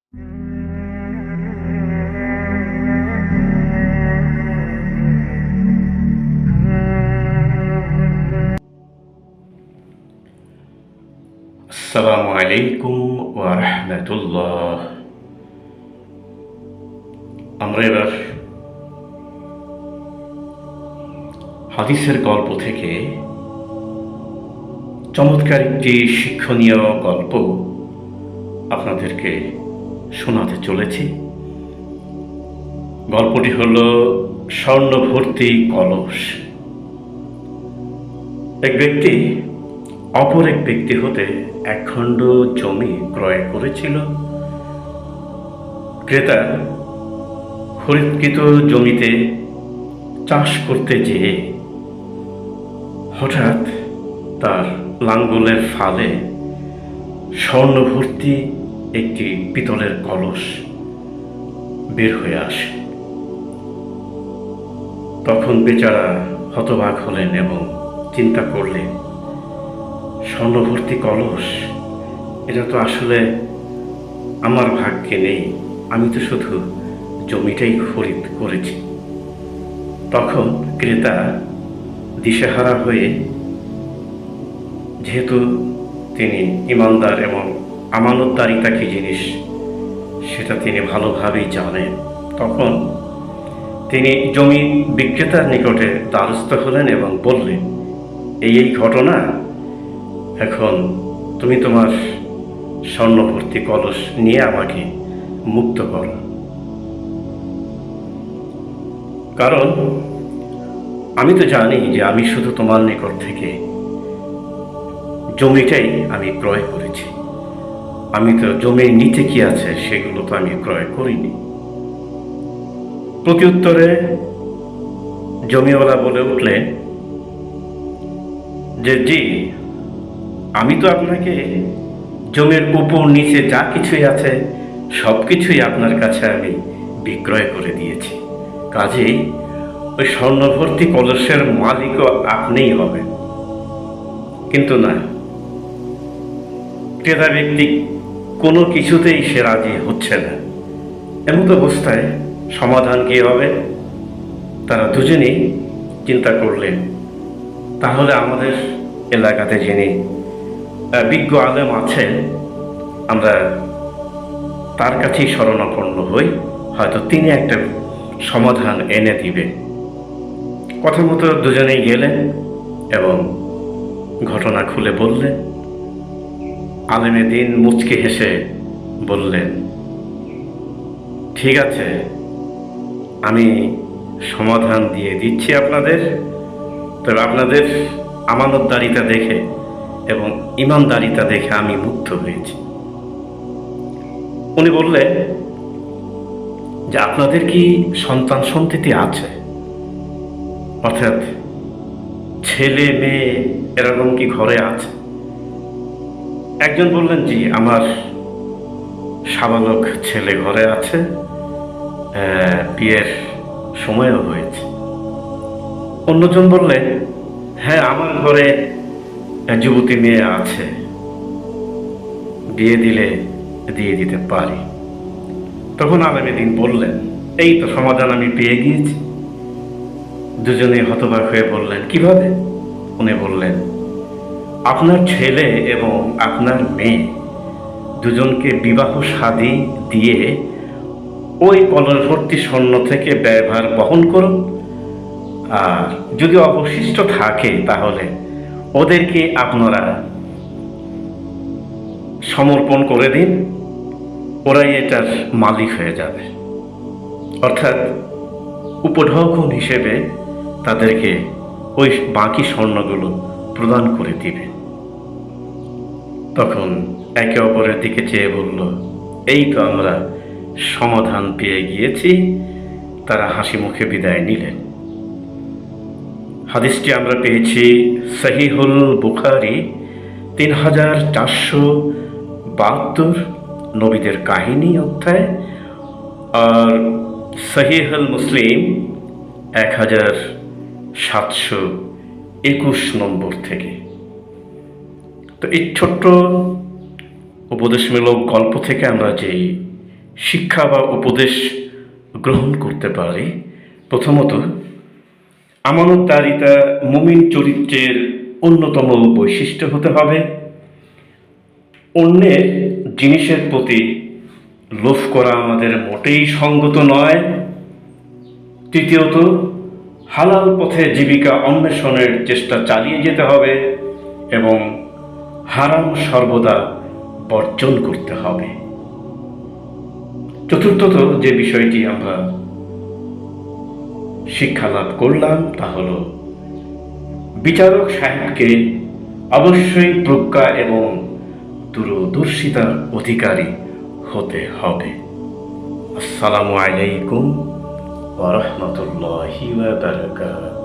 আসসালামু আলাইকুম ওয়া রাহমাতুল্লাহ। আমরা এবার হাদিসের গল্প থেকে চমৎকার একটি শিক্ষণীয় গল্প আপনাদেরকে শোনাতে চলেছি। গল্পটি হলো স্বর্ণভর্তি কলস। এক ব্যক্তি অপর এক ব্যক্তি হতে একখণ্ড জমি ক্রয় করেছিল। ক্রেতা খরিদকৃত জমিতে চাষ করতে যেয়ে হঠাৎ তার লাঙ্গলের ফালে স্বর্ণভর্তি একটি পিতলের কলস বের হয়ে আসে। তখন বেচারা হতবাক হলেন এবং চিন্তা করলেন, স্বর্ণভর্তি কলস, এটা তো আসলে আমার ভাগ্যে নেই, আমি তো শুধু জমিটাই খরিদ করেছি। তখন ক্রেতা দিশেহারা হয়ে, যেহেতু তিনি ইমানদার এবং আমানতদারিতা কী জিনিস সেটা তিনি ভালোভাবেই জানেন, তখন তিনি জমি বিক্রেতার নিকটে দ্বারস্থ হলেন এবং বললেন, এই ঘটনা, এখন তুমি তোমার স্বর্ণভর্তি কলস নিয়ে আমাকে মুক্ত করো। কারণ আমি তো জানি যে আমি শুধু তোমার নিকট থেকে জমিটাই আমি ক্রয় করেছি, আমি তো জমির নিচে কি আছে সেগুলো তো আমি ক্রয় করিনি। প্রত্যুত্তরে জমিওয়ালা বলে উঠলেন যে, জি, আমি তো আপনাকে জমির উপর নিচে যা কিছুই আছে সব কিছুই আপনার কাছে আমি বিক্রয় করে দিয়েছি, কাজেই ওই স্বর্ণভর্তি কলসের মালিকও আপনিই হবেন। কিন্তু না, ক্রেতা ব্যক্তি কোনো কিছুতেই সে রাজি হচ্ছে না। এমন অবস্থায় সমাধান কী হবে? তারা দুজনেই চিন্তা করলেন, তাহলে আমাদের এলাকাতে যিনি বিজ্ঞ আলেম আছেন, আমরা তার কাছেই শরণাপন্ন হই, হয়তো তিনি একটা সমাধান এনে দিবেন। কথা মতো দুজনেই গেলেন এবং ঘটনা খুলে বললেন। আলেমে দিন মুচকি হেসে বললেন, ঠিক আছে, আমি সমাধান দিয়ে দিচ্ছি আপনাদের, তবে আপনাদের আমানতদারিতা দেখে এবং ইমানদারিতা দেখে আমি মুগ্ধ হয়েছি। উনি বললেন যে, আপনাদের কি সন্তান সন্ততি আছে? অর্থাৎ ছেলে মেয়ে এরকম কি ঘরে আছে? একজন বললেন, জি, আমার সাবালক ছেলে ঘরে আছে, বিয়ের সময়ও হয়েছে। অন্যজন বললেন, হ্যাঁ, আমার ঘরে যুবতী মেয়ে আছে, বিয়ে দিলে দিয়ে দিতে পারি। তখন আলেমে দিন বললেন, এই তো সমাধান আমি পেয়ে গিয়েছি। দুজনে হতবাক হয়ে বললেন, কিভাবে? উনি বললেন, আপনার ছেলে এবং আপনার মেয়ে দুজনকে বিবাহ শাদী দিয়ে ওই কলসভর্তি স্বর্ণ থেকে ব্যয়ভার বহন করুন, আর যদি অবশিষ্ট থাকে তাহলে ওদেরকে আপনারা সমর্পণ করে দিন, ওরাই এটার মালিক হয়ে যাবে। অর্থাৎ উপঢৌকন হিসেবে তাদেরকে ওই বাকি স্বর্ণগুলো প্রদান করে দিবে। তখন একে অপরের দিকে চেয়ে বলল, এই তো আমরা সমাধান পেয়ে গিয়েছি। তারা হাসি মুখে বিদায় নিলেন। হাদিসটি আমরা পেয়েছি সহিহুল বুখারী 3472, নবীদের কাহিনী অধ্যায়, আর সহিহুল মুসলিম 1721 নম্বর থেকে। তো এই ছোট্ট উপদেশমূলক গল্প থেকে আমরা যেই শিক্ষা বা উপদেশ গ্রহণ করতে পারি। প্রথমত, আমানতদারিতা মুমিন চরিত্রের অন্যতম বৈশিষ্ট্য হতে হবে। অন্যের জিনিসের প্রতি লোভ করা আমাদের মোটেই সঙ্গত নয়। তৃতীয়ত, হালাল পথে জীবিকা অন্বেষণের চেষ্টা চালিয়ে যেতে হবে এবং হারাম সর্বদা বর্জন করতে হবে। চতুর্থত যে বিষয়টি আমরা শিক্ষা লাভ করলাম তা হল বিচারক সাহেবকে অবশ্যই প্রজ্ঞা এবং দূরদর্শিতার অধিকারী হতে হবে। আসসালামু আলাইকুম ওয়া রাহমাতুল্লাহি ওয়া বারাকাতুহু।